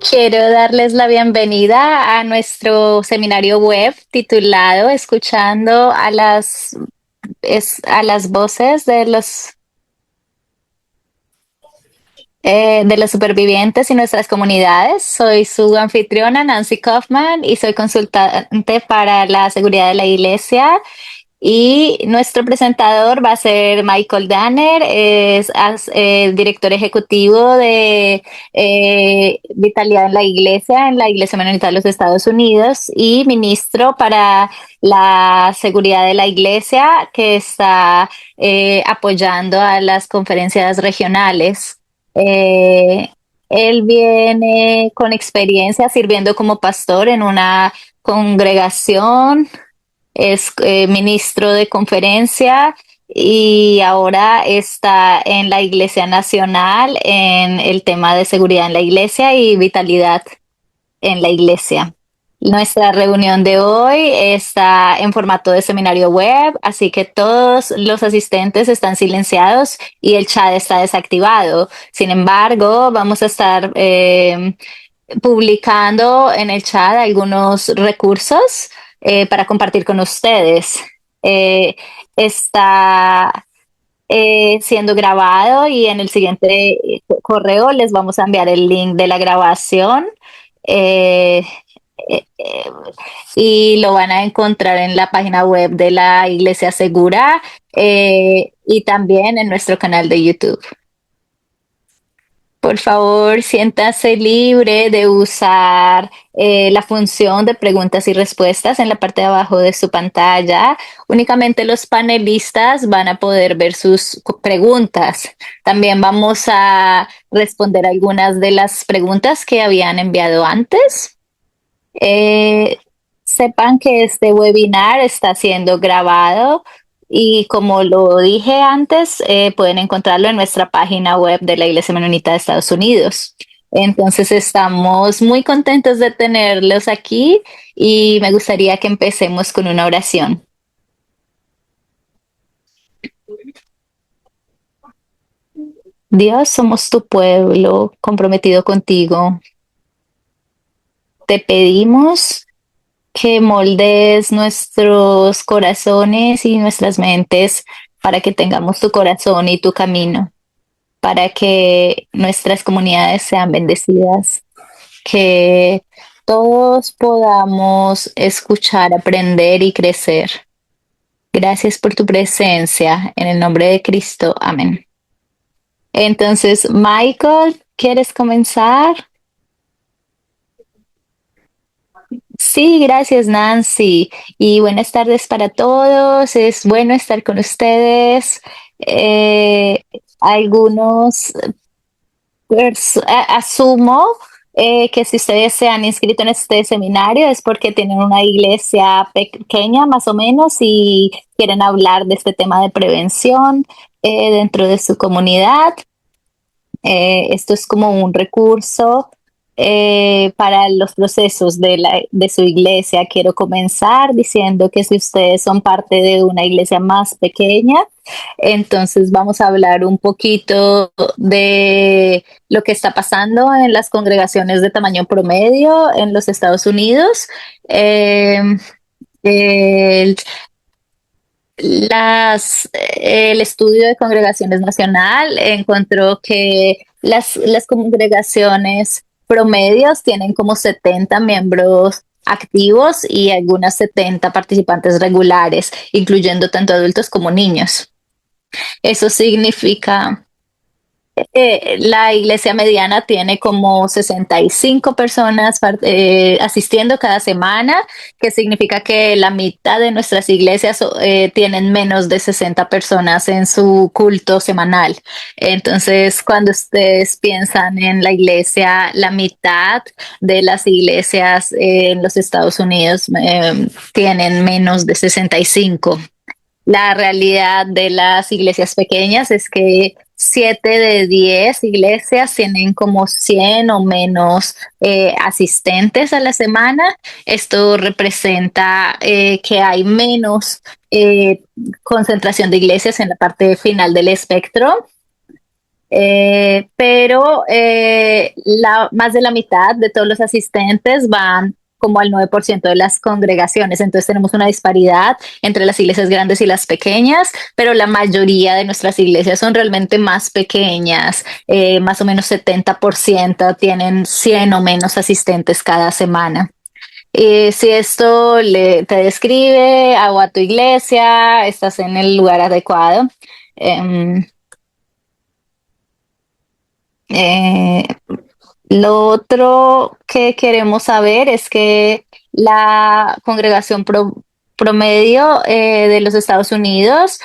Quiero darles la bienvenida a nuestro seminario web titulado Escuchando a a las voces de los supervivientes y nuestras comunidades. Soy su anfitriona Nancy Kaufman y soy consultante para la seguridad de la iglesia. Y nuestro presentador va a ser Michael Danner, director ejecutivo de Vitalidad en la Iglesia Menonita de los Estados Unidos y ministro para la seguridad de la iglesia que está apoyando a las conferencias regionales. Eh, Él viene con experiencia sirviendo como pastor en una congregación, es ministro de conferencia y ahora está en la Iglesia Nacional en el tema de seguridad en la iglesia y vitalidad en la iglesia. Nuestra reunión de hoy está en formato de seminario web, así que todos los asistentes están silenciados y el chat está desactivado. Sin embargo, vamos a estar publicando en el chat algunos recursos para compartir con ustedes. Eh, Está siendo grabado y en el siguiente correo les vamos a enviar el link de la grabación. Eh, eh, eh, y lo van a encontrar en la página web de la Iglesia Segura y también en nuestro canal de YouTube. Por favor, siéntase libre de usar la función de preguntas y respuestas en la parte de abajo de su pantalla. Únicamente los panelistas van a poder ver sus preguntas. También vamos a responder algunas de las preguntas que habían enviado antes. Eh, Sepan que este webinar está siendo grabado y como lo dije antes, pueden encontrarlo en nuestra página web de la Iglesia Menonita de Estados Unidos. Entonces estamos muy contentos de tenerlos aquí y me gustaría que empecemos con una oración. Dios, somos tu pueblo comprometido contigo. Te pedimos que moldees nuestros corazones y nuestras mentes para que tengamos tu corazón y tu camino, para que nuestras comunidades sean bendecidas, que todos podamos escuchar, aprender y crecer. Gracias por tu presencia. En el nombre de Cristo. Amén. Entonces, Michael, ¿quieres comenzar? Sí, gracias Nancy. Y buenas tardes para todos. Es bueno estar con ustedes. Eh, Algunos asumo que si ustedes se han inscrito en este seminario es porque tienen una iglesia pequeña más o menos y quieren hablar de este tema de prevención dentro de su comunidad. Esto es como un recurso para los procesos de su iglesia. Quiero comenzar diciendo que si ustedes son parte de una iglesia más pequeña, entonces vamos a hablar un poquito de lo que está pasando en las congregaciones de tamaño promedio en los Estados Unidos. Eh, el, el estudio de congregaciones nacional encontró que las congregaciones promedios tienen como 70 miembros activos y algunas 70 participantes regulares, incluyendo tanto adultos como niños. Eso significa la iglesia mediana tiene como 65 personas asistiendo cada semana, que significa que la mitad de nuestras iglesias tienen menos de 60 personas en su culto semanal. Entonces, cuando ustedes piensan en la iglesia, la mitad de las iglesias en los Estados Unidos tienen menos de 65. La realidad de las iglesias pequeñas es que 7 de 10 iglesias tienen como 100 o menos asistentes a la semana. Esto representa que hay menos concentración de iglesias en la parte final del espectro. pero más de la mitad de todos los asistentes van como al 9% de las congregaciones. Entonces tenemos una disparidad entre las iglesias grandes y las pequeñas, pero la mayoría de nuestras iglesias son realmente más pequeñas, más o menos 70% tienen 100 o menos asistentes cada semana. Si esto te describe a tu iglesia, estás en el lugar adecuado. Um, eh, lo otro que queremos saber es que la congregación promedio de los Estados Unidos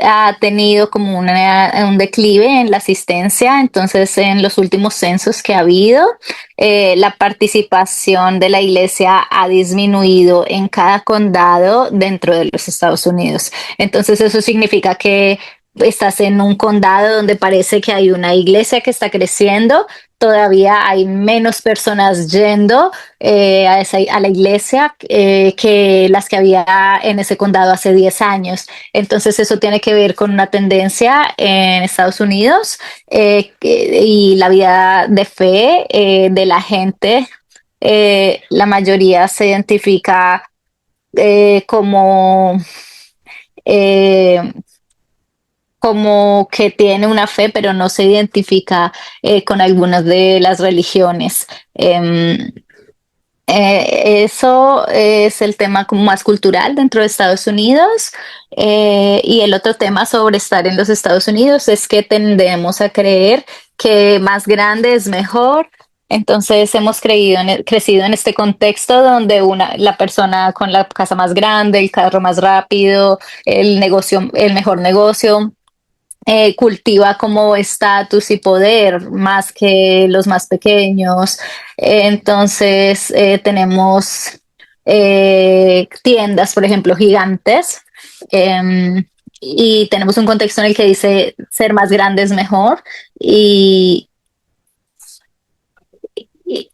ha tenido como un declive en la asistencia. Entonces, en los últimos censos que ha habido, la participación de la iglesia ha disminuido en cada condado dentro de los Estados Unidos. Entonces, eso significa que estás en un condado donde parece que hay una iglesia que está creciendo, todavía hay menos personas yendo a la iglesia que las que había en ese condado hace 10 años. Entonces eso tiene que ver con una tendencia en Estados Unidos y la vida de fe de la gente. La mayoría se identifica como eh, como que tiene una fe, pero no se identifica con algunas de las religiones. Eso es el tema como más cultural dentro de Estados Unidos. Y el otro tema sobre estar en los Estados Unidos es que tendemos a creer que más grande es mejor. Entonces hemos crecido en este contexto donde la persona con la casa más grande, el carro más rápido, el negocio, el mejor negocio, cultiva como estatus y poder más que los más pequeños. Entonces tenemos tiendas, por ejemplo, gigantes. eh, y tenemos un contexto en el que dice ser más grande es mejor y, y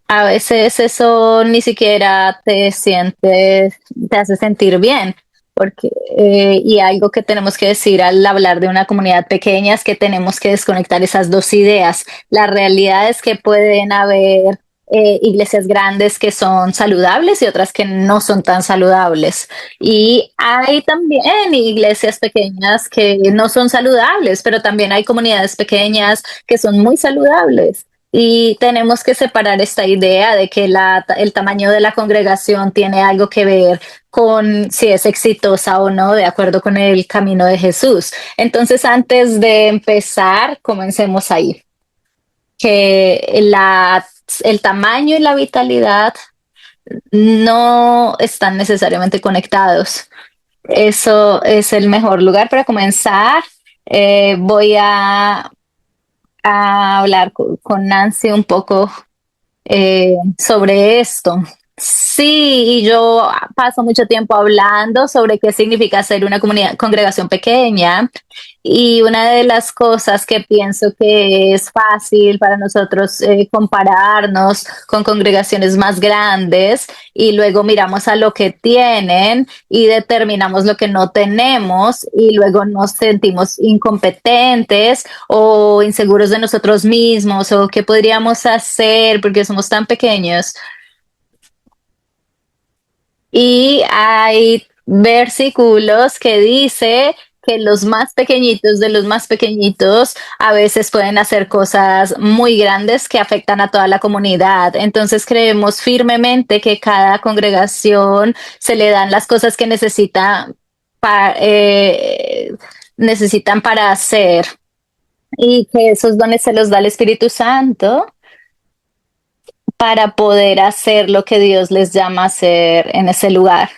a veces eso ni siquiera te hace sentir bien, porque y algo que tenemos que decir al hablar de una comunidad pequeña es que tenemos que desconectar esas dos ideas. La realidad es que pueden haber iglesias grandes que son saludables y otras que no son tan saludables. Y hay también iglesias pequeñas que no son saludables, pero también hay comunidades pequeñas que son muy saludables. Y tenemos que separar esta idea de que el tamaño de la congregación tiene algo que ver con si es exitosa o no, de acuerdo con el camino de Jesús. Entonces, antes de empezar, comencemos ahí, que el tamaño y la vitalidad no están necesariamente conectados. Eso es el mejor lugar para comenzar. Voy a hablar con Nancy un poco sobre esto. Sí, y yo paso mucho tiempo hablando sobre qué significa ser una congregación pequeña. Y una de las cosas que pienso que es fácil para nosotros compararnos con congregaciones más grandes y luego miramos a lo que tienen y determinamos lo que no tenemos y luego nos sentimos incompetentes o inseguros de nosotros mismos o qué podríamos hacer porque somos tan pequeños. Y hay versículos que dice que los más pequeñitos de los más pequeñitos a veces pueden hacer cosas muy grandes que afectan a toda la comunidad. Entonces creemos firmemente que cada congregación se le dan las cosas que pa- eh, necesitan para hacer y que esos dones se los da el Espíritu Santo para poder hacer lo que Dios les llama a hacer en ese lugar.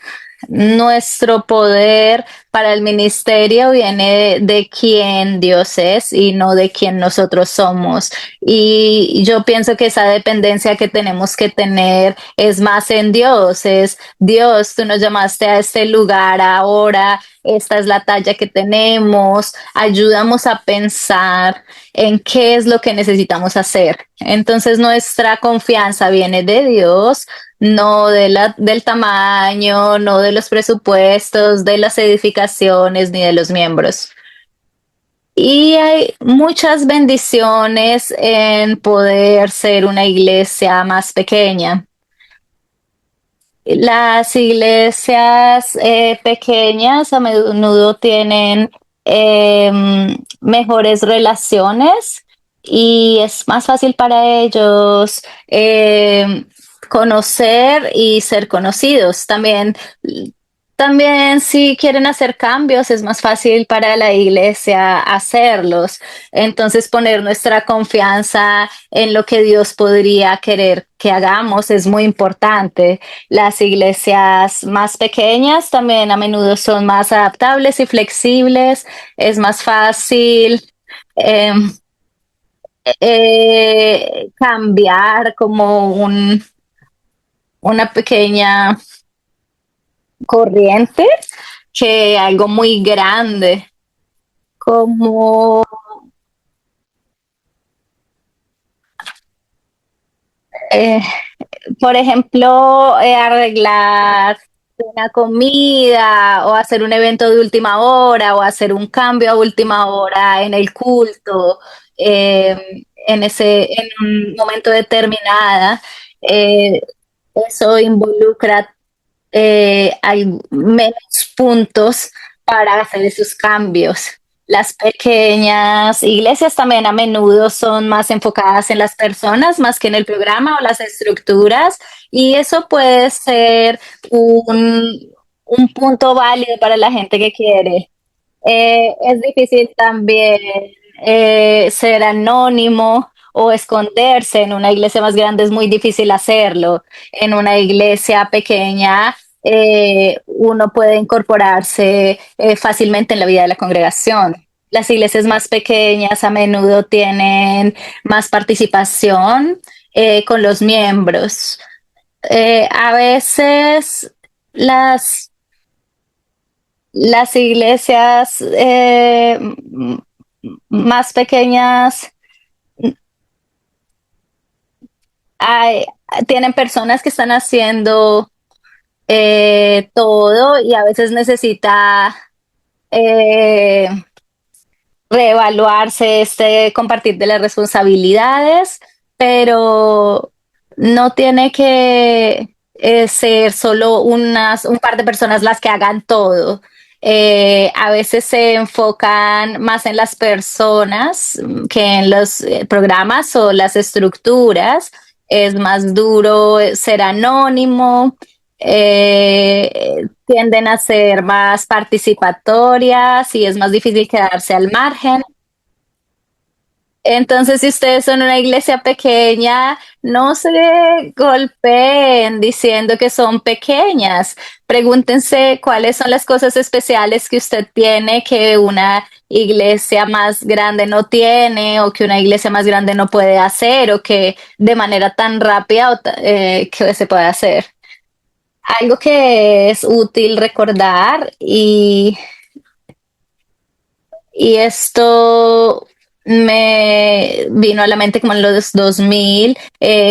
Nuestro poder para el ministerio viene de quién Dios es y no de quién nosotros somos. Y yo pienso que esa dependencia que tenemos que tener es más en Dios, es Dios, tú nos llamaste a este lugar ahora, esta es la talla que tenemos, ayudamos a pensar en qué es lo que necesitamos hacer. Entonces nuestra confianza viene de Dios, no del tamaño, no de los presupuestos, de las edificaciones ni de los miembros. Y hay muchas bendiciones en poder ser una iglesia más pequeña. Las iglesias pequeñas a menudo tienen mejores relaciones y es más fácil para ellos conocer y ser conocidos. También si quieren hacer cambios es más fácil para la iglesia hacerlos. Entonces poner nuestra confianza en lo que Dios podría querer que hagamos es muy importante. Las iglesias más pequeñas también a menudo son más adaptables y flexibles. Es más fácil eh, cambiar como una pequeña corriente que algo muy grande, como eh, por ejemplo, arreglar una comida o hacer un evento de última hora o hacer un cambio a última hora en el culto, en un momento determinada. Eh, Eso involucra hay menos puntos para hacer esos cambios. Las pequeñas iglesias también a menudo son más enfocadas en las personas más que en el programa o las estructuras y eso puede ser un punto válido para la gente que quiere. Es difícil también ser anónimo o esconderse. En una iglesia más grande es muy difícil hacerlo. En una iglesia pequeña uno puede incorporarse fácilmente en la vida de la congregación. Las iglesias más pequeñas a menudo tienen más participación con los miembros. A veces las las iglesias más pequeñas hay- tienen personas que están haciendo todo y a veces necesita eh, reevaluarse este compartir de las responsabilidades, pero no tiene que ser solo un par de personas las que hagan todo. A veces se enfocan más en las personas que en los programas o las estructuras. Es más duro ser anónimo, tienden a ser más participatorias y es más difícil quedarse al margen. Entonces, si ustedes son una iglesia pequeña, no se golpeen diciendo que son pequeñas. Pregúntense cuáles son las cosas especiales que usted tiene que una iglesia más grande no tiene o que una iglesia más grande no puede hacer o que de manera tan rápida que se puede hacer. Algo que es útil recordar y esto me vino a la mente como en los 2000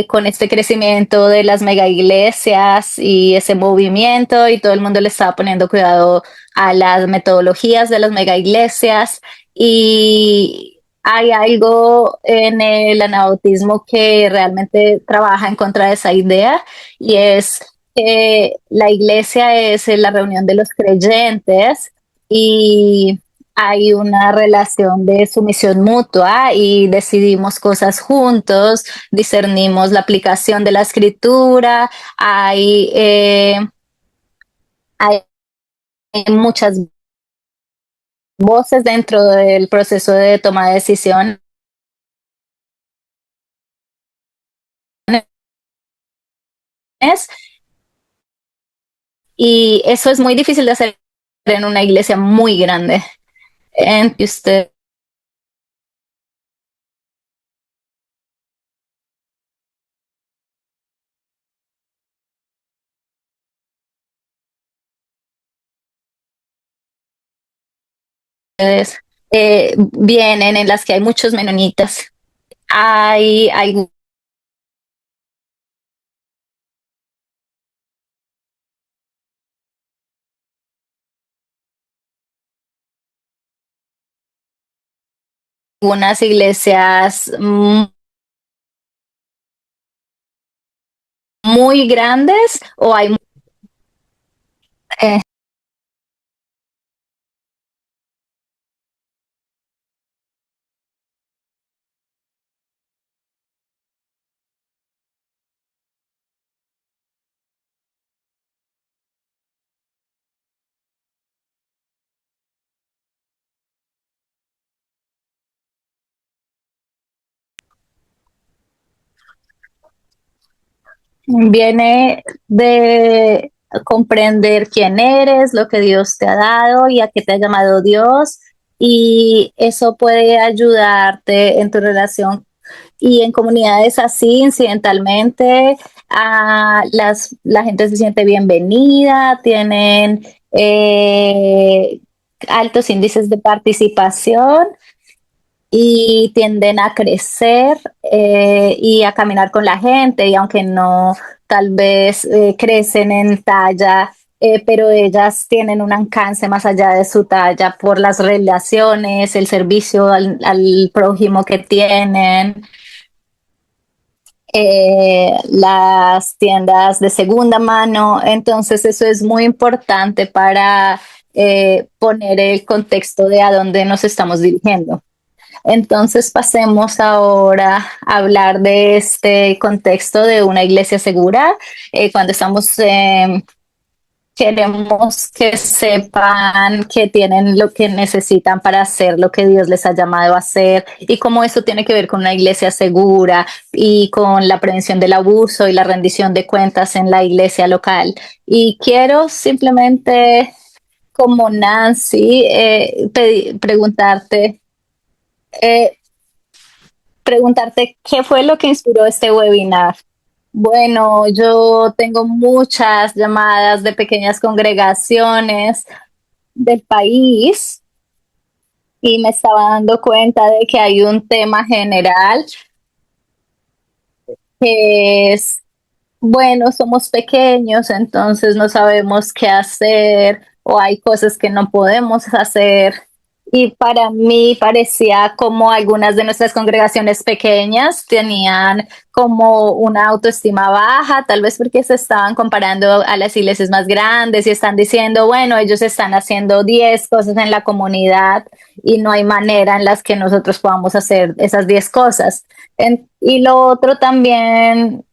con este crecimiento de las mega iglesias y ese movimiento y todo el mundo le estaba poniendo cuidado a las metodologías de las mega iglesias y hay algo en el anabautismo que realmente trabaja en contra de esa idea y es que la iglesia es la reunión de los creyentes y hay una relación de sumisión mutua y decidimos cosas juntos, discernimos la aplicación de la escritura, hay muchas voces dentro del proceso de toma de decisiones y eso es muy difícil de hacer en una iglesia muy grande. En que ustedes vienen en las que hay muchos menonitas. Hay algunas iglesias muy grandes o hay eh, viene de comprender quién eres, lo que Dios te ha dado y a qué te ha llamado Dios. Y eso puede ayudarte en tu relación y en comunidades así, incidentalmente, la gente se siente bienvenida, tienen altos índices de participación y tienden a crecer y a caminar con la gente y aunque no tal vez crecen en talla, pero ellas tienen un alcance más allá de su talla por las relaciones, el servicio al prójimo que tienen, las tiendas de segunda mano. Entonces eso es muy importante para poner el contexto de a dónde nos estamos dirigiendo. Entonces pasemos ahora a hablar de este contexto de una iglesia segura. Cuando estamos, queremos que sepan que tienen lo que necesitan para hacer lo que Dios les ha llamado a hacer y cómo eso tiene que ver con una iglesia segura y con la prevención del abuso y la rendición de cuentas en la iglesia local. Y quiero simplemente, como Nancy, eh, preguntarte qué fue lo que inspiró este webinar. Bueno, yo tengo muchas llamadas de pequeñas congregaciones del país y me estaba dando cuenta de que hay un tema general que es, bueno, somos pequeños, entonces no sabemos qué hacer o hay cosas que no podemos hacer. Y para mí parecía como algunas de nuestras congregaciones pequeñas tenían como una autoestima baja, tal vez porque se estaban comparando a las iglesias más grandes y están diciendo, bueno, ellos están haciendo 10 cosas en la comunidad y no hay manera en las que nosotros podamos hacer esas 10 cosas. Y lo otro también,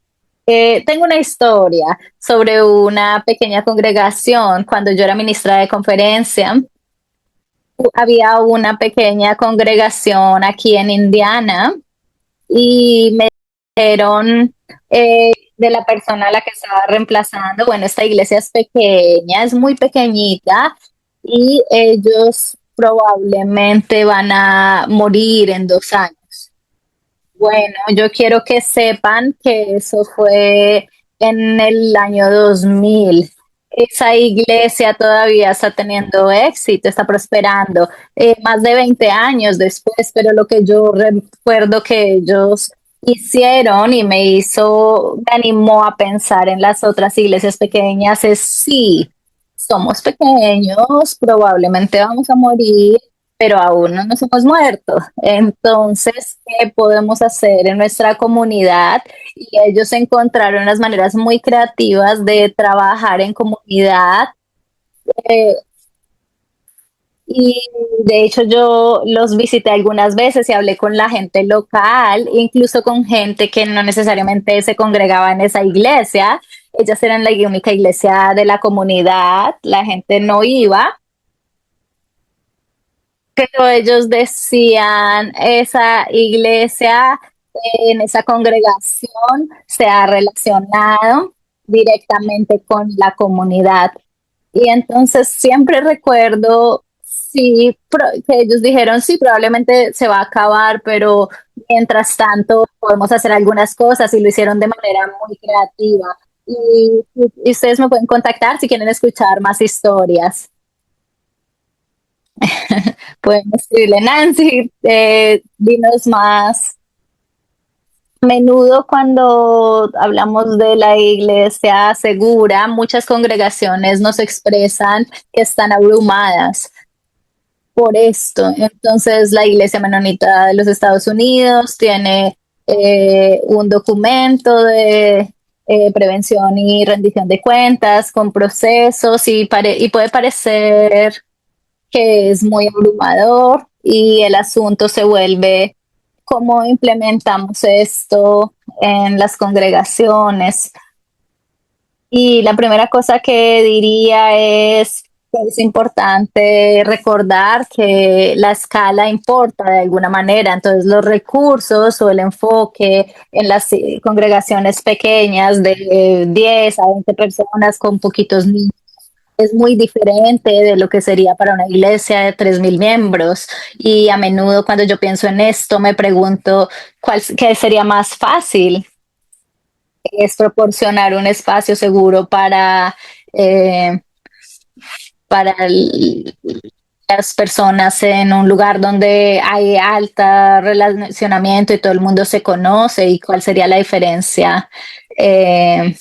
tengo una historia sobre una pequeña congregación cuando yo era ministra de conferencia. Había una pequeña congregación aquí en Indiana y me dijeron de la persona a la que estaba reemplazando, bueno, esta iglesia es pequeña, es muy pequeñita y ellos probablemente van a morir en 2 años. Bueno, yo quiero que sepan que eso fue en el año 2000. Esa iglesia todavía está teniendo éxito, está prosperando, más de 20 años después, pero lo que yo recuerdo que ellos hicieron y me animó a pensar en las otras iglesias pequeñas es sí, somos pequeños, probablemente vamos a morir, pero aún no nos hemos muerto. Entonces, ¿qué podemos hacer en nuestra comunidad? Y ellos encontraron unas maneras muy creativas de trabajar en comunidad. eh, y de hecho yo los visité algunas veces y hablé con la gente local, incluso con gente que no necesariamente se congregaba en esa iglesia. Ellas eran la única iglesia de la comunidad, la gente no iba, pero ellos decían, esa iglesia, en esa congregación se ha relacionado directamente con la comunidad. Y entonces siempre recuerdo, sí, que ellos dijeron, sí, probablemente se va a acabar, pero mientras tanto podemos hacer algunas cosas y lo hicieron de manera muy creativa. Y ustedes me pueden contactar si quieren escuchar más historias. Pueden escribirle Nancy, dinos más. A menudo cuando hablamos de la iglesia segura, muchas congregaciones nos expresan que están abrumadas. por esto. Entonces, la Iglesia Menonita de los Estados Unidos tiene un documento de prevención y rendición de cuentas con procesos y puede parecer que es muy abrumador y el asunto se vuelve cómo implementamos esto en las congregaciones. Y la primera cosa que diría es que es importante recordar que la escala importa de alguna manera, entonces los recursos o el enfoque en las congregaciones pequeñas de 10 a 20 personas con poquitos niños es muy diferente de lo que sería para una iglesia de 3.000 miembros. Y a menudo cuando yo pienso en esto me pregunto qué sería más fácil, es proporcionar un espacio seguro eh, para las personas en un lugar donde hay alta relacionamiento y todo el mundo se conoce y cuál sería la diferencia eh,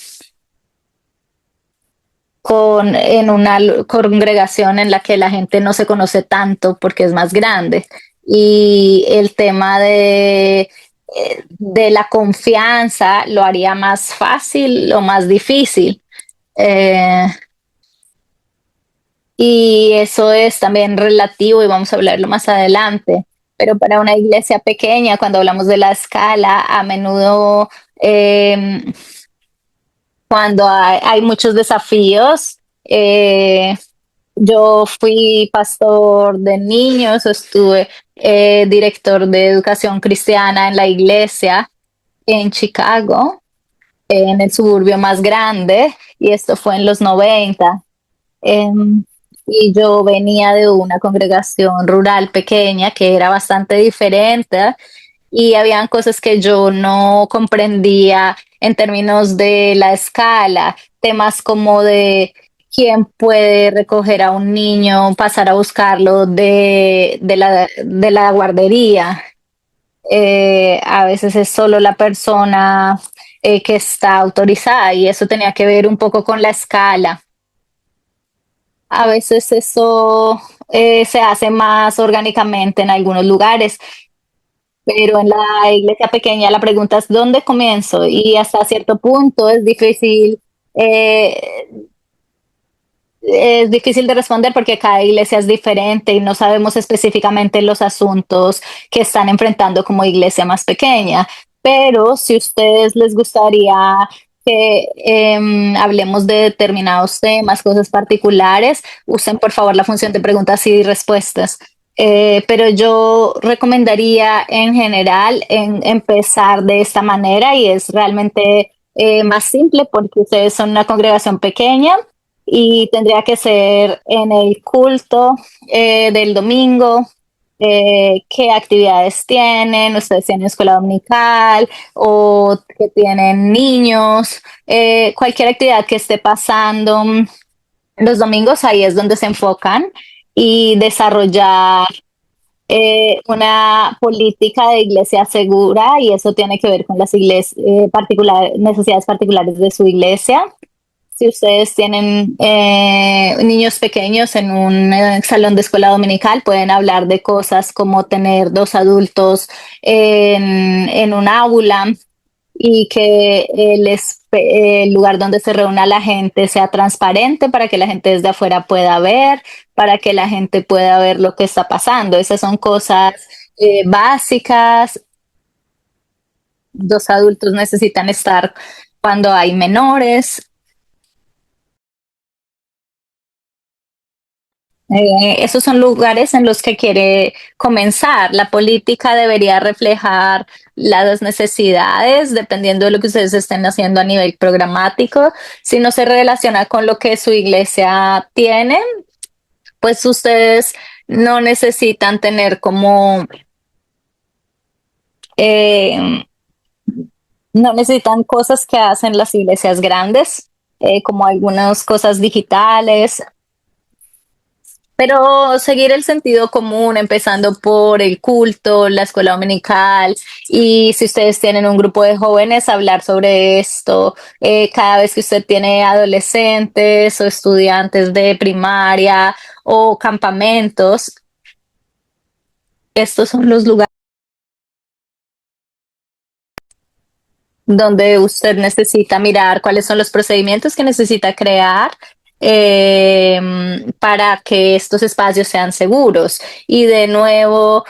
en una congregación en la que la gente no se conoce tanto porque es más grande. Y el tema de la confianza lo haría más fácil o más difícil. Eh, y eso es también relativo y vamos a hablarlo más adelante. Pero para una iglesia pequeña, cuando hablamos de la escala, a menudo eh, cuando hay muchos desafíos, yo fui pastor de niños, estuve director de educación cristiana en la iglesia en Chicago, en el suburbio más grande, y esto fue en los 90. Em, y yo venía de una congregación rural pequeña que era bastante diferente y habían cosas que yo no comprendía en términos de la escala, temas como de quién puede recoger a un niño, pasar a buscarlo de la guardería. A veces es solo la persona que está autorizada y eso tenía que ver un poco con la escala. A veces eso se hace más orgánicamente en algunos lugares, pero en la iglesia pequeña la pregunta es ¿dónde comienzo? Y hasta cierto punto eh, es difícil de responder porque cada iglesia es diferente y no sabemos específicamente los asuntos que están enfrentando como iglesia más pequeña. Pero si a ustedes les gustaría que hablemos de determinados temas, cosas particulares, usen por favor la función de preguntas y respuestas. Pero yo recomendaría en general empezar de esta manera y es realmente más simple porque ustedes son una congregación pequeña y tendría que ser en el culto del domingo. ¿Qué actividades tienen? ¿Ustedes tienen escuela dominical o que tienen niños? Cualquier actividad que esté pasando los domingos, ahí es donde se enfocan y desarrollar una política de iglesia segura y eso tiene que ver con las necesidades particulares de su iglesia. Si ustedes tienen niños pequeños en un salón de escuela dominical, pueden hablar de cosas como tener dos adultos en un aula y que el lugar donde se reúna la gente sea transparente para que la gente desde afuera pueda ver, para que la gente pueda ver lo que está pasando. Esas son cosas básicas. Dos adultos necesitan estar cuando hay menores. Esos son lugares en los que quiere comenzar. La política debería reflejar las necesidades dependiendo de lo que ustedes estén haciendo a nivel programático. Si no se relaciona con lo que su iglesia tiene, pues ustedes no necesitan tener como, eh, no necesitan cosas que hacen las iglesias grandes, como algunas cosas digitales. Pero seguir el sentido común, empezando por el culto, la escuela dominical, y si ustedes tienen un grupo de jóvenes, hablar sobre esto. Cada vez que usted tiene adolescentes o estudiantes de primaria o campamentos, Estos son los lugares donde usted necesita mirar cuáles son los procedimientos que necesita crear para que estos espacios sean seguros. Y de nuevo,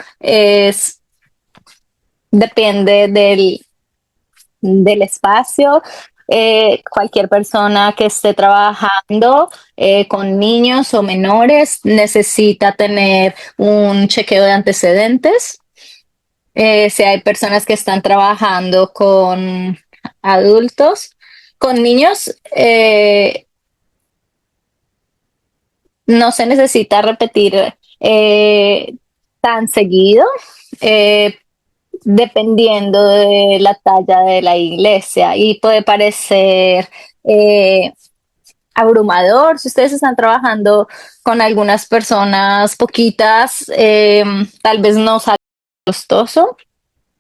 depende del espacio. Cualquier persona que esté trabajando con niños o menores necesita tener un chequeo de antecedentes. Si hay personas que están trabajando con adultos, con niños, no se necesita repetir tan seguido, eh, dependiendo de la talla de la iglesia y puede parecer eh, abrumador si ustedes están trabajando con algunas personas poquitas, tal vez no sale costoso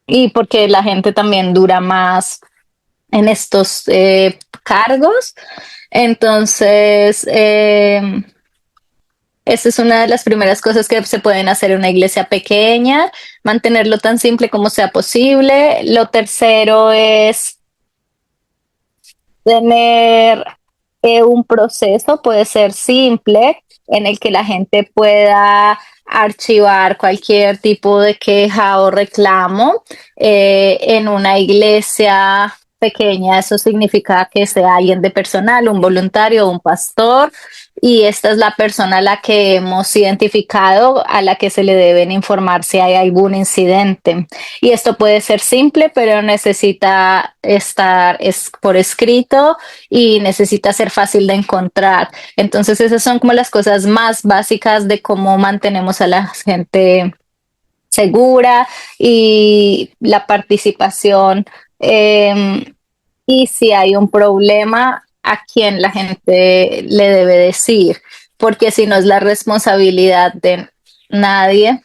y porque la gente también dura más en estos cargos. Entonces, esa es una de las primeras cosas que se pueden hacer en una iglesia pequeña, mantenerlo tan simple como sea posible. Lo tercero es tener un proceso, puede ser simple, en el que la gente pueda archivar cualquier tipo de queja o reclamo en una iglesia pequeña. Eso significa que sea alguien de personal, un voluntario, un pastor, y esta es la persona a la que hemos identificado, a la que se le deben informar si hay algún incidente. Y esto puede ser simple, pero necesita estar por escrito y necesita ser fácil de encontrar. Entonces, esas son como las cosas más básicas de cómo mantenemos a la gente segura y la participación. Y si hay un problema, a quién la gente le debe decir, porque si no es la responsabilidad de nadie,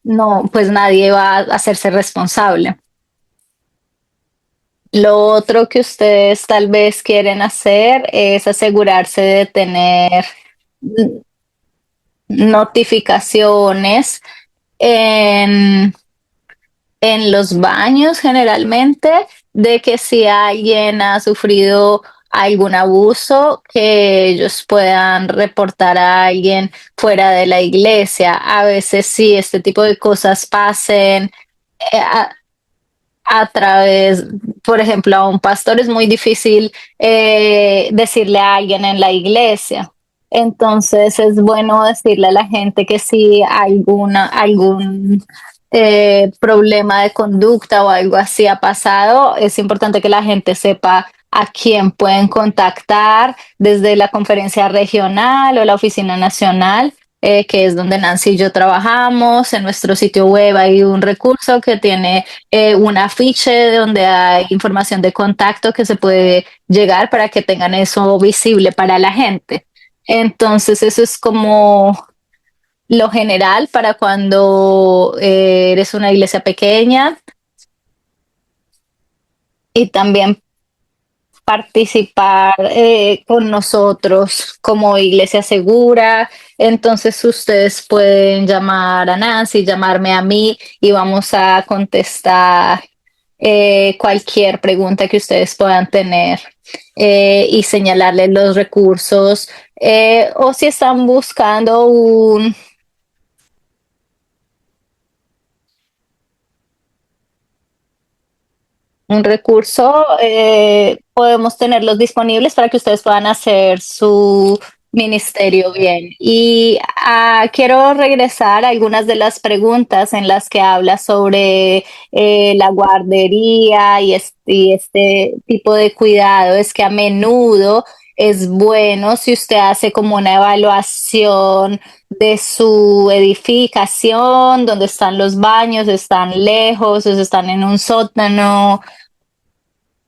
no, pues nadie va a hacerse responsable. Lo otro que ustedes tal vez quieren hacer es asegurarse de tener notificaciones en, en los baños generalmente de que si alguien ha sufrido algún abuso, que ellos puedan reportar a alguien fuera de la iglesia. A veces sí, este tipo de cosas pasen a, a través, por ejemplo, a un pastor es muy difícil decirle a alguien en la iglesia. Entonces es bueno decirle a la gente que si algún problema de conducta o algo así ha pasado, es importante que la gente sepa a quién pueden contactar desde la conferencia regional o la oficina nacional, que es donde Nancy y yo trabajamos. En nuestro sitio web hay un recurso que tiene un afiche donde hay información de contacto que se puede llegar para que tengan eso visible para la gente. Entonces, eso es como lo general para cuando eres una iglesia pequeña y también participar con nosotros como iglesia segura. Entonces ustedes pueden llamar a Nancy, llamarme a mí y vamos a contestar cualquier pregunta que ustedes puedan tener y señalarles los recursos. O si están buscando un recurso, podemos tenerlos disponibles para que ustedes puedan hacer su ministerio bien. Y quiero regresar a algunas de las preguntas en las que habla sobre la guardería y este tipo de cuidado. Es que a menudo es bueno si usted hace como una evaluación de su edificación, donde están los baños, están lejos, o están en un sótano,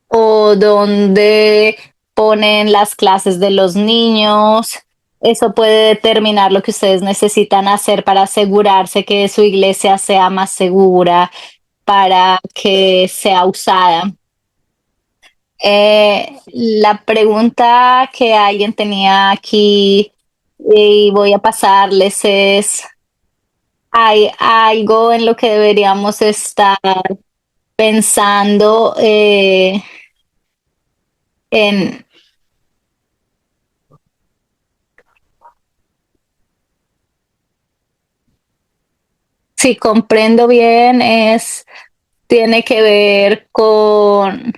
o donde ponen las clases de los niños. Eso puede determinar lo que ustedes necesitan hacer para asegurarse que su iglesia sea más segura, para que sea usada. La pregunta que alguien tenía aquí y voy a pasarles es, ¿Hay algo en lo que deberíamos estar pensando en, si comprendo bien, tiene que ver con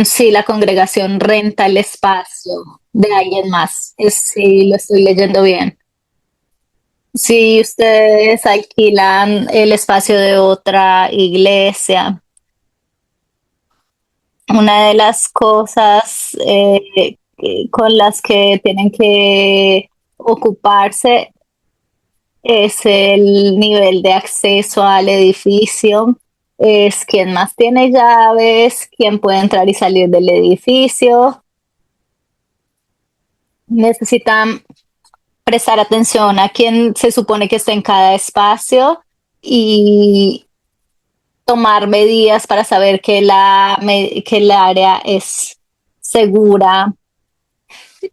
si la congregación renta el espacio de alguien más? Si lo estoy leyendo bien. Si ustedes alquilan el espacio de otra iglesia, una de las cosas con las que tienen que ocuparse es el nivel de acceso al edificio, es quién más tiene llaves, quién puede entrar y salir del edificio. Necesitan prestar atención a quién se supone que está en cada espacio y tomar medidas para saber que que el área es segura.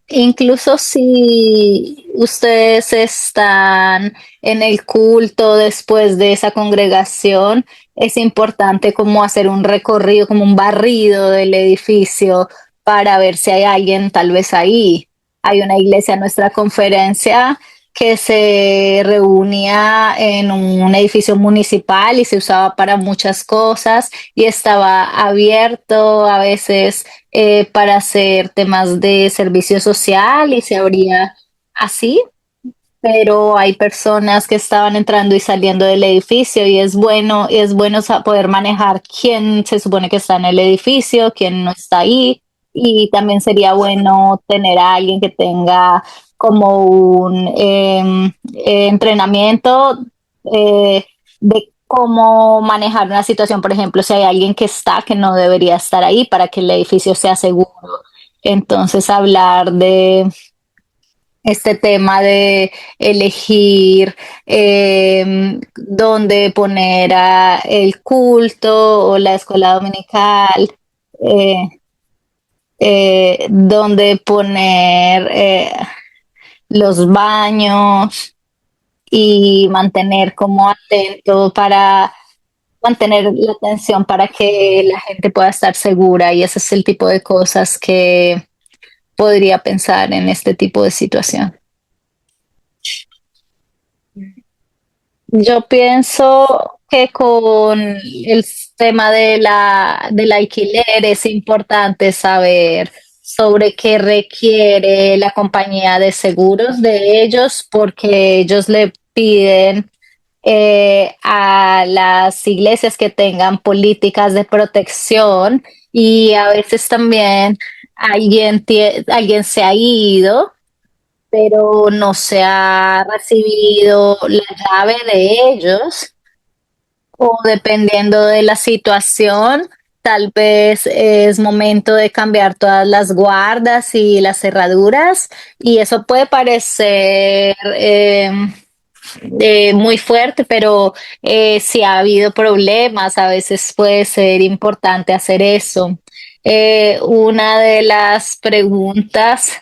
Incluso si ustedes están en el culto después de esa congregación, es importante como hacer un recorrido, como un barrido del edificio para ver si hay alguien tal vez ahí. Hay una iglesia en nuestra conferencia que se reunía en un edificio municipal y se usaba para muchas cosas y estaba abierto a veces para hacer temas de servicio social y se abría así, pero hay personas que estaban entrando y saliendo del edificio y es bueno poder manejar quién se supone que está en el edificio, quién no está ahí y también sería bueno tener a alguien que tenga como un entrenamiento de cómo manejar una situación, por ejemplo, si hay alguien que está que no debería estar ahí para que el edificio sea seguro. Entonces, hablar de este tema de elegir dónde poner el culto o la escuela dominical, eh, dónde poner los baños y mantener como atento para mantener la atención para que la gente pueda estar segura y ese es el tipo de cosas que podría pensar en este tipo de situación. Yo pienso que con el tema de del alquiler es importante saber sobre qué requiere la compañía de seguros de ellos, porque ellos le piden a las iglesias que tengan políticas de protección y a veces también alguien se ha ido pero no se ha recibido la llave de ellos o dependiendo de la situación, tal vez es momento de cambiar todas las guardas y las cerraduras y eso puede parecer muy fuerte, pero si ha habido problemas, a veces puede ser importante hacer eso. Una de las preguntas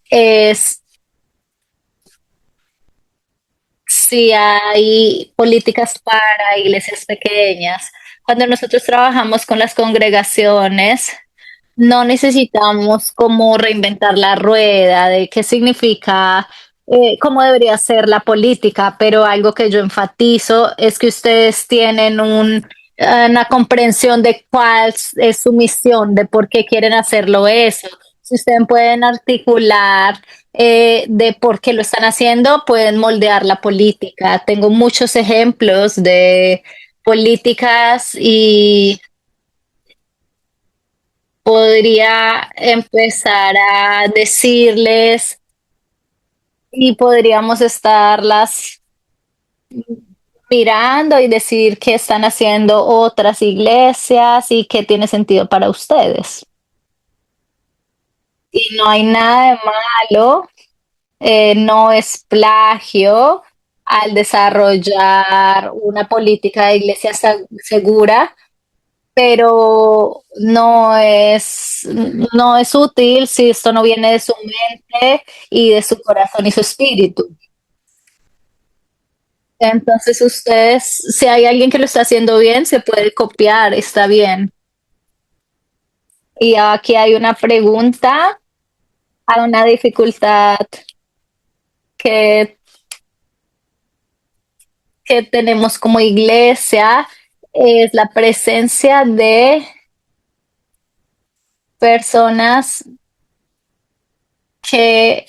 es si hay políticas para iglesias pequeñas. Cuando nosotros trabajamos con las congregaciones, no necesitamos como reinventar la rueda de qué significa, cómo debería ser la política, pero algo que yo enfatizo es que ustedes tienen una comprensión de cuál es su misión, de por qué quieren hacerlo eso. Si ustedes pueden articular de por qué lo están haciendo, pueden moldear la política. Tengo muchos ejemplos de políticas y podría empezar a decirles y podríamos estarlas mirando y decir qué están haciendo otras iglesias y qué tiene sentido para ustedes. Y no hay nada de malo, no es plagio al desarrollar una política de iglesia segura, pero no es útil si esto no viene de su mente y de su corazón y su espíritu. Entonces ustedes, si hay alguien que lo está haciendo bien, se puede copiar, está bien. Y aquí hay una pregunta a una dificultad que, que tenemos como iglesia, es la presencia de personas que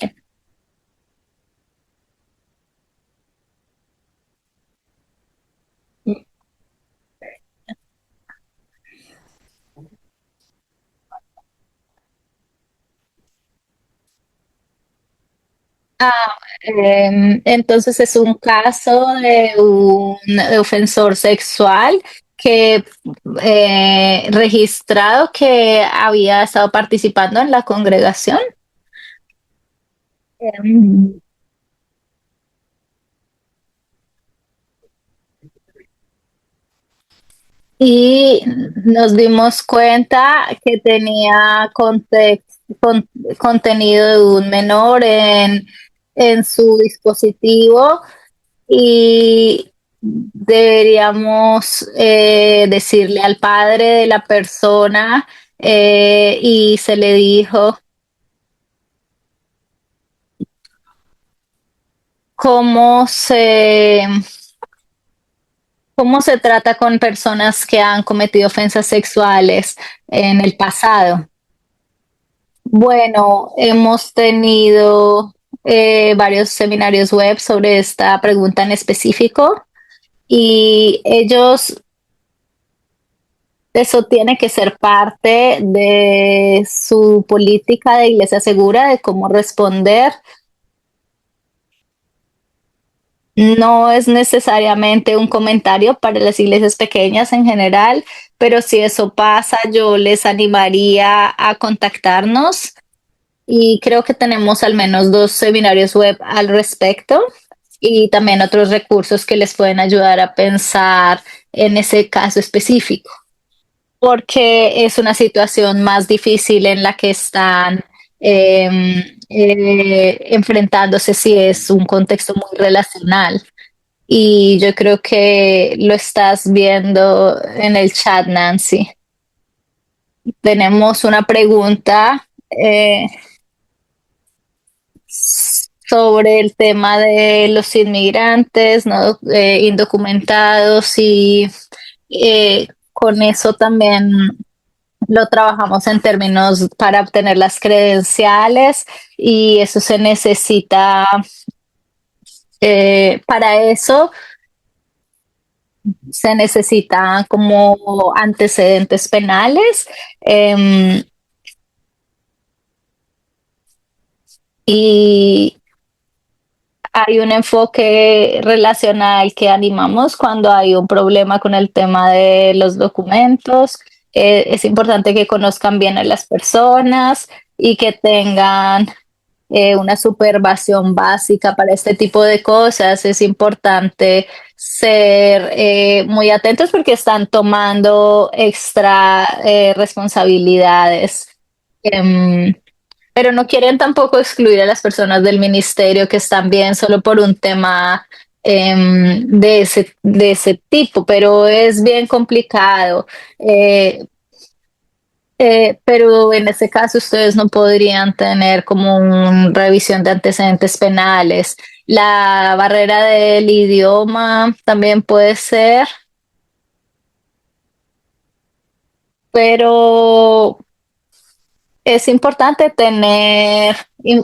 entonces es un caso de un ofensor sexual que registrado que había estado participando en la congregación. Em, y nos dimos cuenta que tenía contenido de un menor en su dispositivo y deberíamos decirle al padre de la persona y se le dijo cómo cómo se trata con personas que han cometido ofensas sexuales en el pasado. Bueno, hemos tenido varios seminarios web sobre esta pregunta en específico y ellos, eso tiene que ser parte de su política de Iglesia Segura, de cómo responder. No es necesariamente un comentario para las iglesias pequeñas en general, pero si eso pasa, yo les animaría a contactarnos y creo que tenemos al menos 2 seminarios web al respecto y también otros recursos que les pueden ayudar a pensar en ese caso específico, porque es una situación más difícil en la que están enfrentándose si es un contexto muy relacional. Y yo creo que lo estás viendo en el chat, Nancy. Tenemos una pregunta sobre el tema de los inmigrantes, ¿no? Indocumentados y con eso también lo trabajamos en términos para obtener las credenciales y eso se necesita, para eso se necesitan como antecedentes penales y hay un enfoque relacional que animamos cuando hay un problema con el tema de los documentos. Es importante que conozcan bien a las personas y que tengan una supervisión básica para este tipo de cosas. Es importante ser muy atentos porque están tomando extra responsabilidades. Em, pero no quieren tampoco excluir a las personas del ministerio que están bien solo por un tema de ese tipo, pero es bien complicado. Eh, pero en ese caso ustedes no podrían tener como una revisión de antecedentes penales. La barrera del idioma también puede ser, pero es importante tener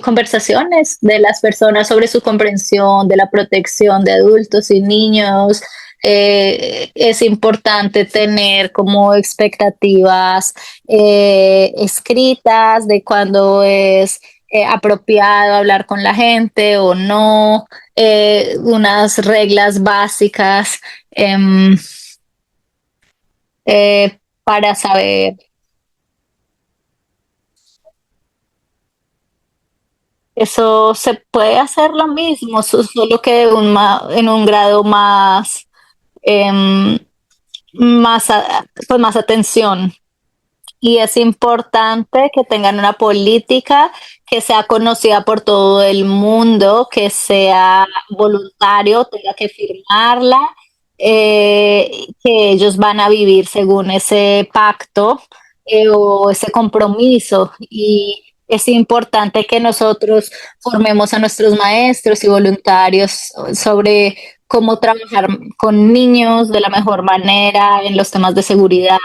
conversaciones de las personas sobre su comprensión de la protección de adultos y niños. Es importante tener como expectativas escritas de cuándo es apropiado hablar con la gente o no, unas reglas básicas em, para saber. Eso se puede hacer lo mismo, solo que en un grado más, em, más con más atención. Y es importante que tengan una política que sea conocida por todo el mundo, que sea voluntario, tenga que firmarla, que ellos van a vivir según ese pacto o ese compromiso. Y es importante que nosotros formemos a nuestros maestros y voluntarios sobre cómo trabajar con niños de la mejor manera en los temas de seguridad,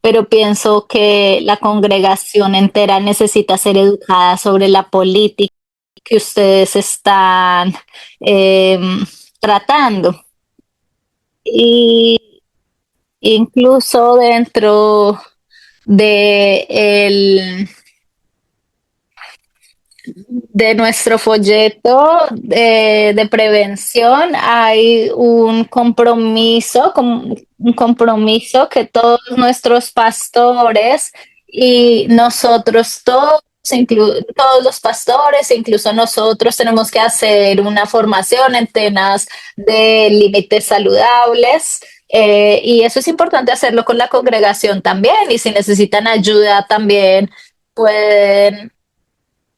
pero pienso que la congregación entera necesita ser educada sobre la política que ustedes están eh, tratando. Y incluso dentro de nuestro folleto de prevención hay un compromiso que todos nuestros pastores y nosotros todos, todos los pastores, incluso nosotros, tenemos que hacer una formación en temas de límites saludables. Y eso es importante hacerlo con la congregación también. Y si necesitan ayuda también, pueden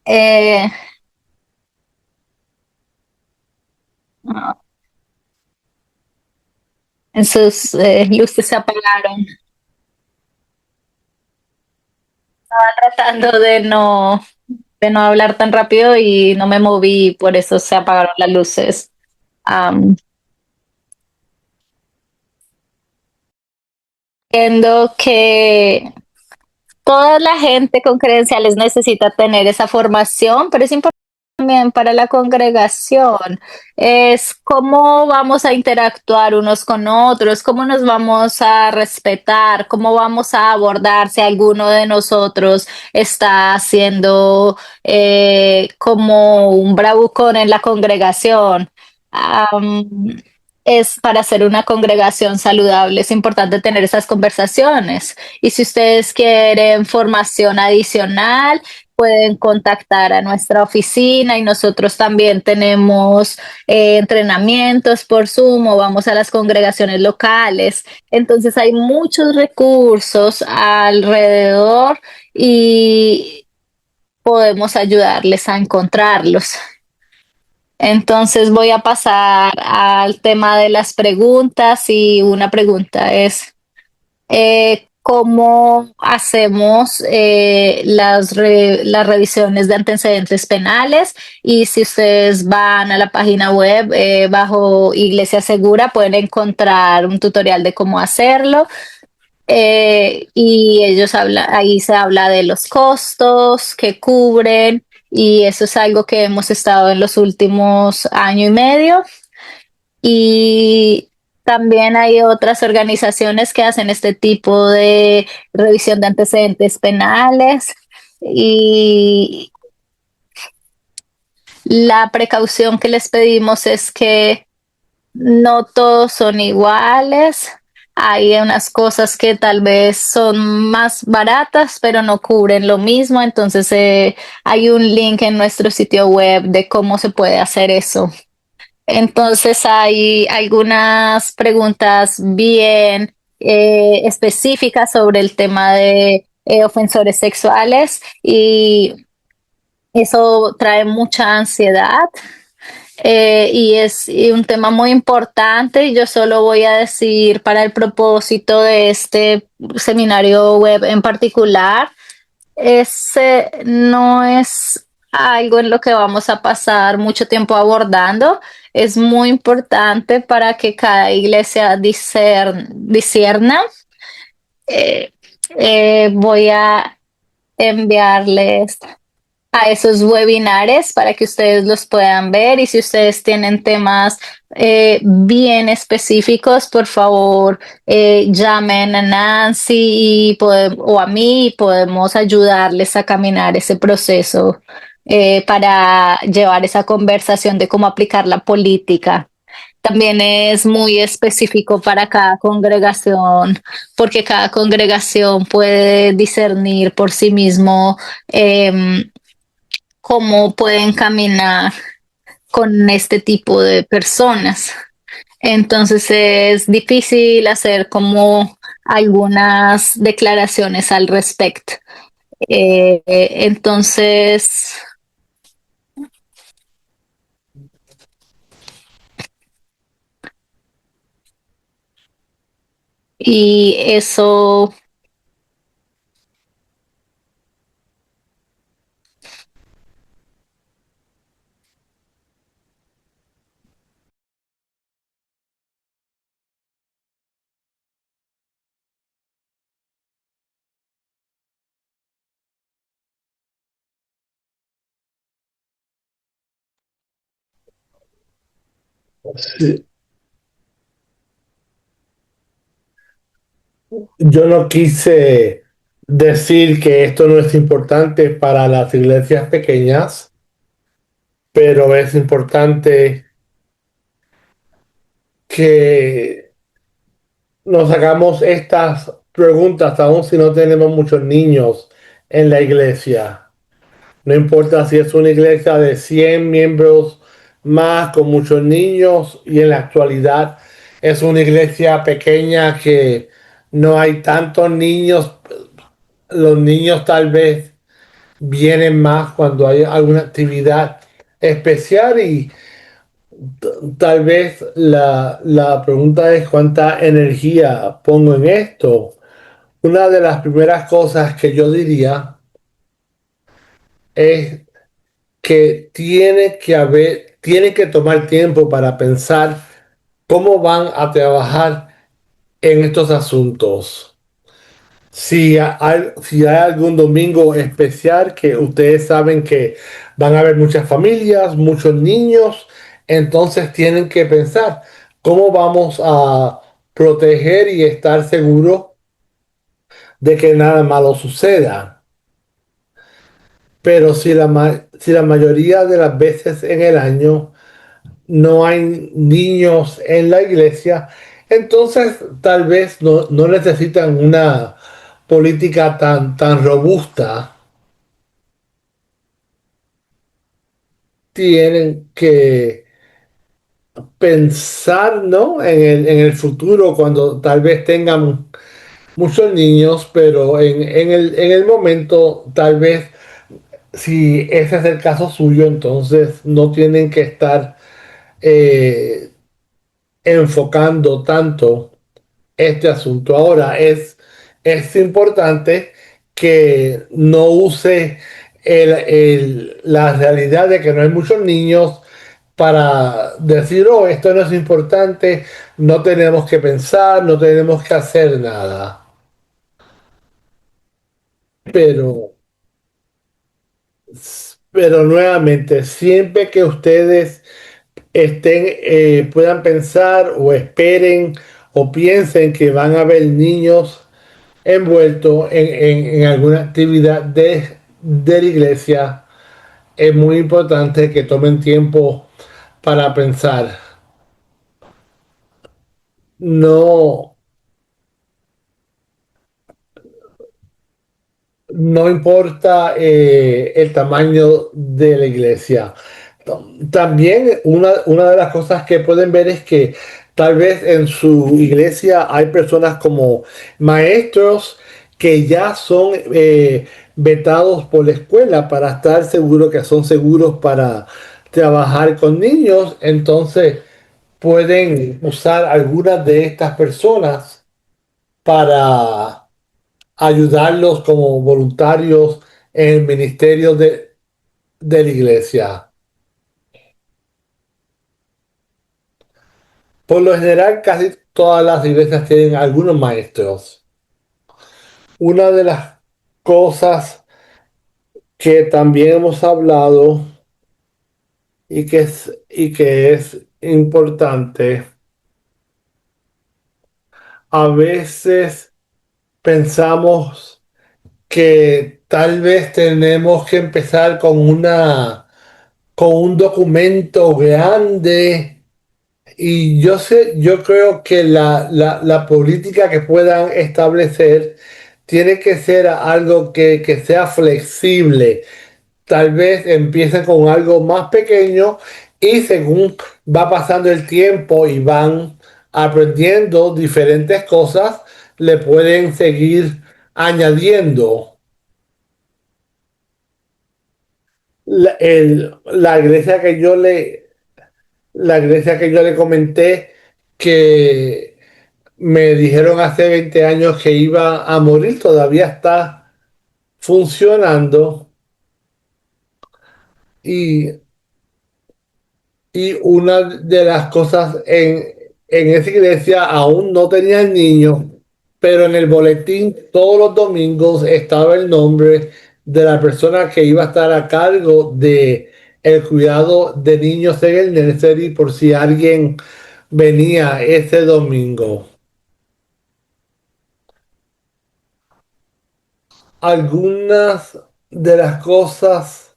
eh, ah, en sus luces se apagaron. Estaba tratando de no hablar tan rápido y no me moví, por eso se apagaron las luces. Um, Entiendo que toda la gente con credenciales necesita tener esa formación, pero es importante también para la congregación. Es cómo vamos a interactuar unos con otros, cómo nos vamos a respetar, cómo vamos a abordar si alguno de nosotros está haciendo como un bravucón en la congregación. Um, es para hacer una congregación saludable, es importante tener esas conversaciones. Y si ustedes quieren formación adicional, pueden contactar a nuestra oficina y nosotros también tenemos entrenamientos por Zoom o vamos a las congregaciones locales. Entonces hay muchos recursos alrededor y podemos ayudarles a encontrarlos. Entonces voy a pasar al tema de las preguntas y una pregunta es, ¿cómo hacemos las revisiones de antecedentes penales? Y si ustedes van a la página web bajo Iglesia Segura, pueden encontrar un tutorial de cómo hacerlo. Y ahí se habla de los costos que cubren y eso es algo que hemos estado en los últimos año y medio. Y también hay otras organizaciones que hacen este tipo de revisión de antecedentes penales y la precaución que les pedimos es que no todos son iguales. Hay unas cosas que tal vez son más baratas, pero no cubren lo mismo. Entonces, hay un link en nuestro sitio web de cómo se puede hacer eso. Entonces, hay algunas preguntas bien específicas sobre el tema de ofensores sexuales y eso trae mucha ansiedad y es un tema muy importante y yo solo voy a decir para el propósito de este seminario web en particular, ese no es algo en lo que vamos a pasar mucho tiempo abordando. Es muy importante para que cada iglesia discierna. Eh, Voy a enviarles a esos webinares para que ustedes los puedan ver y si ustedes tienen temas bien específicos, por favor llamen a Nancy o a mí y podemos ayudarles a caminar ese proceso para llevar esa conversación de cómo aplicar la política. También es muy específico para cada congregación, porque cada congregación puede discernir por sí mismo cómo pueden caminar con este tipo de personas. Entonces es difícil hacer como algunas declaraciones al respecto. Entonces, y eso, Sí. Yo no quise decir que esto no es importante para las iglesias pequeñas, pero es importante que nos hagamos estas preguntas, aun si no tenemos muchos niños en la iglesia. No importa si es una iglesia de 100 miembros más con muchos niños y en la actualidad es una iglesia pequeña que no hay tantos niños. Los niños tal vez vienen más cuando hay alguna actividad especial y tal vez la pregunta es cuánta energía pongo en esto. Una de las primeras cosas que yo diría es que tiene que tomar tiempo para pensar cómo van a trabajar en estos asuntos. Si hay algún domingo especial que ustedes saben que van a haber muchas familias, muchos niños, entonces tienen que pensar cómo vamos a proteger y estar seguros de que nada malo suceda. Pero si la mayoría de las veces en el año no hay niños en la iglesia, entonces tal vez no necesitan una política tan robusta. Tienen que pensar, ¿no? En el futuro, cuando tal vez tengan muchos niños, pero en el momento, tal vez, si ese es el caso suyo, entonces no tienen que estar eh, enfocando tanto este asunto. Ahora, es importante que no use la realidad de que no hay muchos niños para decir, oh, esto no es importante, no tenemos que pensar, no tenemos que hacer nada. Pero, pero nuevamente, siempre que ustedes puedan pensar o esperen o piensen que van a haber niños envueltos en alguna actividad de la iglesia, es muy importante que tomen tiempo para pensar. No, no importa el tamaño de la iglesia. También una de las cosas que pueden ver es que tal vez en su iglesia hay personas como maestros que ya son vetados por la escuela para estar seguros que son seguros para trabajar con niños. Entonces pueden usar algunas de estas personas para ayudarlos como voluntarios en el ministerio de la iglesia. Por lo general, casi todas las iglesias tienen algunos maestros. Una de las cosas que también hemos hablado y que es importante, a veces pensamos que tal vez tenemos que empezar con un documento grande. Y yo creo que la política que puedan establecer tiene que ser algo que sea flexible. Tal vez empiecen con algo más pequeño y según va pasando el tiempo y van aprendiendo diferentes cosas, le pueden seguir añadiendo. La iglesia que la iglesia que yo le comenté que me dijeron hace 20 años que iba a morir, todavía está funcionando y, y una de las cosas en esa iglesia aún no tenían niños, pero en el boletín todos los domingos estaba el nombre de la persona que iba a estar a cargo de el cuidado de niños en el nursery por si alguien venía ese domingo. Algunas de las cosas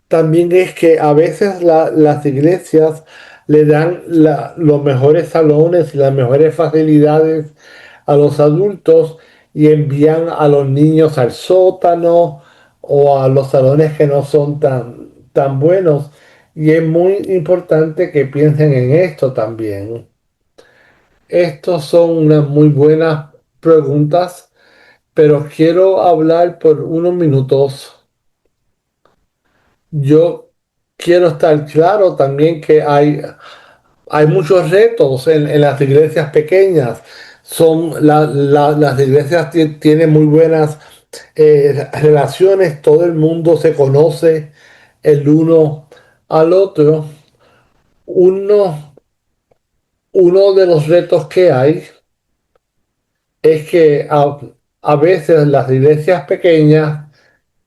también es que a veces las iglesias le dan los mejores salones y las mejores facilidades a los adultos y envían a los niños al sótano o a los salones que no son tan buenos. Y es muy importante que piensen en esto también. Estos son unas muy buenas preguntas, pero quiero hablar por unos minutos. Yo quiero estar claro también que hay muchos retos en las iglesias pequeñas. Las iglesias tienen muy buenas relaciones, todo el mundo se conoce el uno al otro. Uno, uno de los retos que hay es que a veces las iglesias pequeñas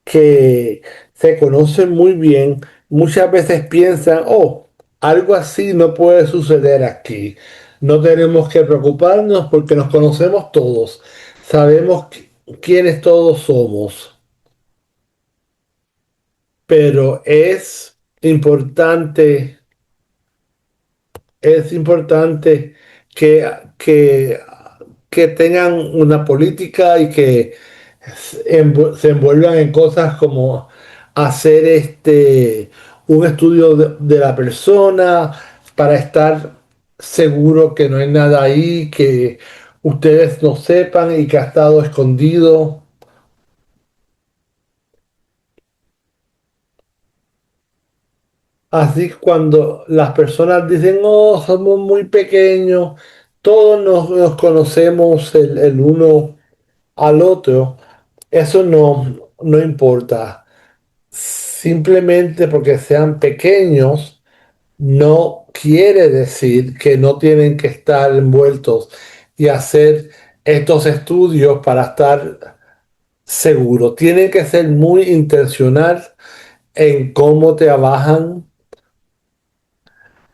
que se conocen muy bien, muchas veces piensan, oh, algo así no puede suceder aquí. No tenemos que preocuparnos porque nos conocemos todos. Sabemos quiénes todos somos. Pero es importante que, que, que tengan una política y que se envuelvan en cosas como hacer un estudio de la persona para estar seguro que no hay nada ahí, que ustedes no sepan y que ha estado escondido. Así cuando las personas dicen, oh, somos muy pequeños, todos nos conocemos el uno al otro, eso no importa. Simplemente porque sean pequeños no quiere decir que no tienen que estar envueltos y hacer estos estudios para estar seguros. Tienen que ser muy intencional en cómo trabajan.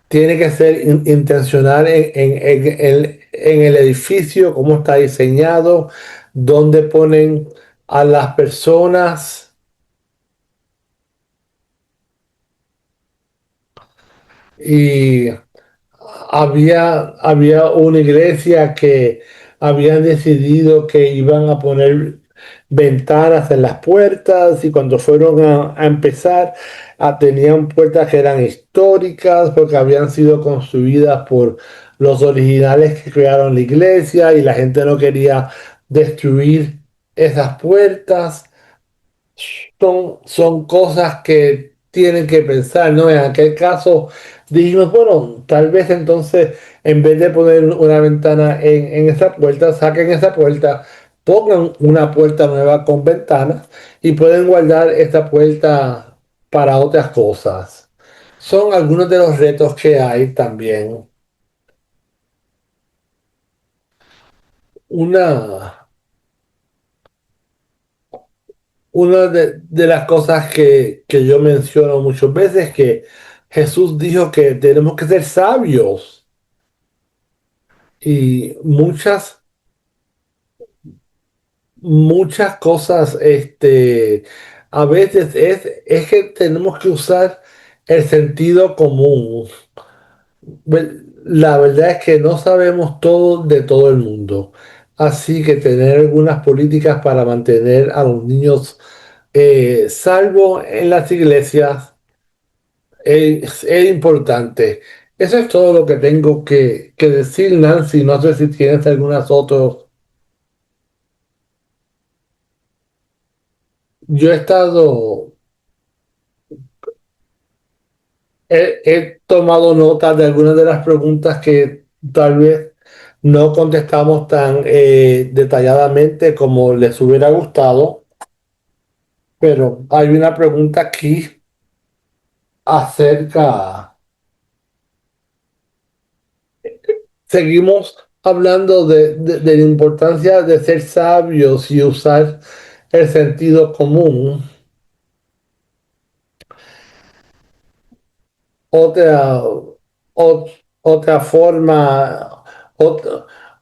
Tiene que ser intencional en el edificio, cómo está diseñado, dónde ponen a las personas. Y había una iglesia que habían decidido que iban a poner ventanas en las puertas y cuando fueron a empezar tenían puertas que eran históricas porque habían sido construidas por los originales que crearon la iglesia y la gente no quería destruir esas puertas. Son cosas que tienen que pensar, ¿no? En aquel caso dijimos, bueno, tal vez entonces en vez de poner una ventana en esa puerta, saquen esa puerta, pongan una puerta nueva con ventanas y pueden guardar esta puerta para otras cosas. Son algunos de los retos que hay también. Una, Una de las cosas que yo menciono muchas veces es que Jesús dijo que tenemos que ser sabios y muchas cosas, a veces es que tenemos que usar el sentido común. La verdad es que no sabemos todo de todo el mundo, así que tener algunas políticas para mantener a los niños salvo en las iglesias es importante. Eso es todo lo que tengo que decir, Nancy. No sé si tienes algunas otras. Yo he estado, he tomado nota de algunas de las preguntas que tal vez no contestamos tan detalladamente como les hubiera gustado, pero hay una pregunta aquí acerca, seguimos hablando de la importancia de ser sabios y usar el sentido común. Otra, ot- otra forma,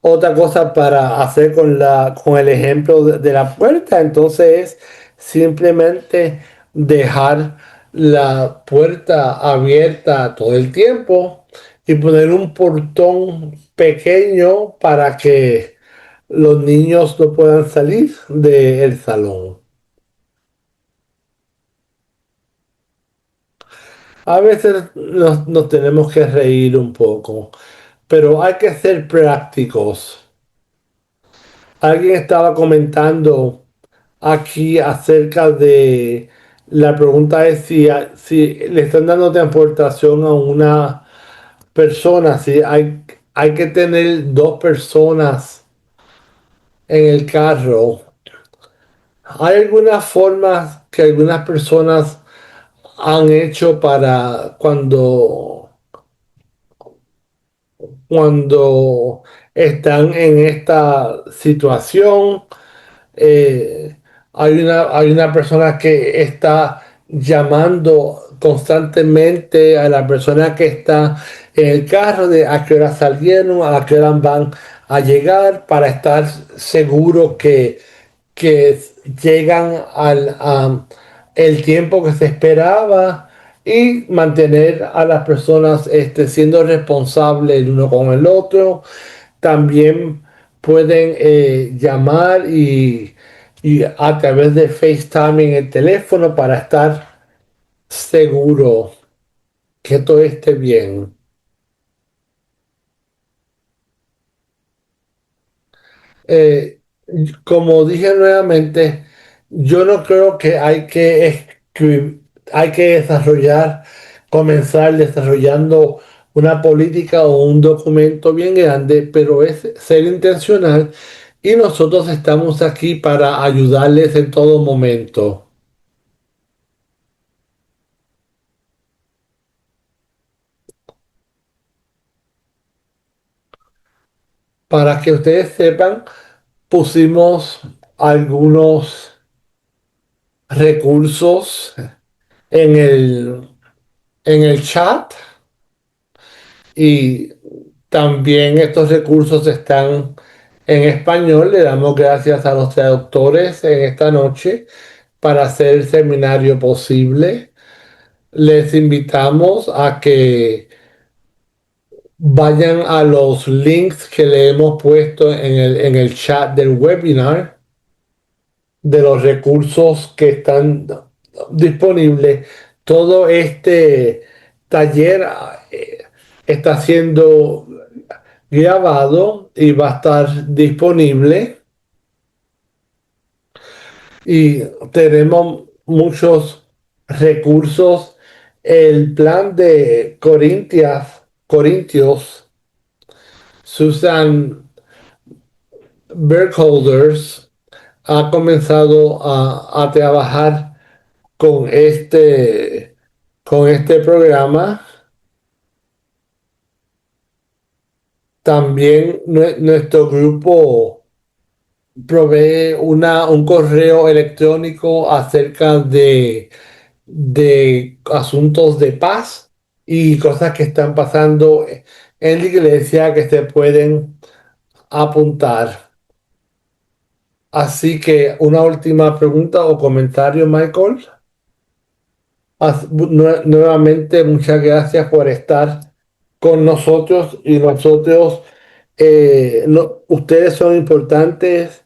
otra cosa para hacer con con el ejemplo de la puerta, entonces es simplemente dejar la puerta abierta todo el tiempo y poner un portón pequeño para que los niños no puedan salir del salón. A veces nos tenemos que reír un poco, pero hay que ser prácticos. Alguien estaba comentando aquí acerca de la pregunta es si le están dando transportación a una persona, si hay que tener dos personas en el carro. ¿Hay algunas formas que algunas personas han hecho para cuando están en esta situación? eh, hay una persona que está llamando constantemente a la persona que está en el carro de a qué hora salieron, a qué hora van a llegar para estar seguro que llegan el tiempo que se esperaba y mantener a las personas siendo responsables el uno con el otro. También pueden llamar y a través de FaceTime en el teléfono para estar seguro que todo esté bien. Eh, Como dije nuevamente, yo no creo que hay que comenzar desarrollando una política o un documento bien grande, pero es ser intencional y nosotros estamos aquí para ayudarles en todo momento. Para que ustedes sepan, pusimos algunos recursos en en el chat. Y también estos recursos están en español. Le damos gracias a los traductores en esta noche para hacer el seminario posible. Les invitamos a que vayan a los links que le hemos puesto en en el chat del webinar de los recursos que están disponibles. Todo este taller está siendo grabado y va a estar disponible y tenemos muchos recursos. El plan de Corintios, Susan Bergholders ha comenzado a trabajar con con este programa. También nuestro grupo provee un correo electrónico acerca de asuntos de paz y cosas que están pasando en la iglesia que se pueden apuntar. Así que una última pregunta o comentario, Michael. Nuevamente, muchas gracias por estar con nosotros y nosotros, ustedes son importantes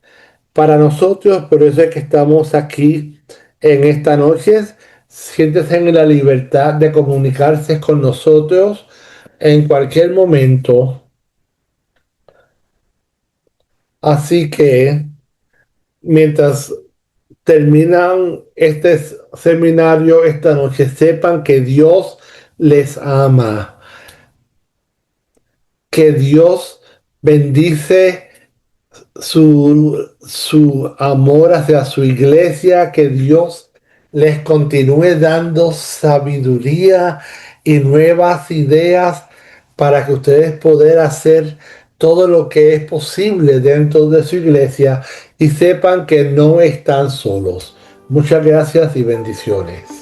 para nosotros, por eso es que estamos aquí en esta noche. Siéntese en la libertad de comunicarse con nosotros en cualquier momento. Así que mientras terminan este seminario esta noche, sepan que Dios les ama, que Dios bendice su amor hacia su iglesia, que Dios les continúe dando sabiduría y nuevas ideas para que ustedes puedan hacer todo lo que es posible dentro de su iglesia y sepan que no están solos. Muchas gracias y bendiciones.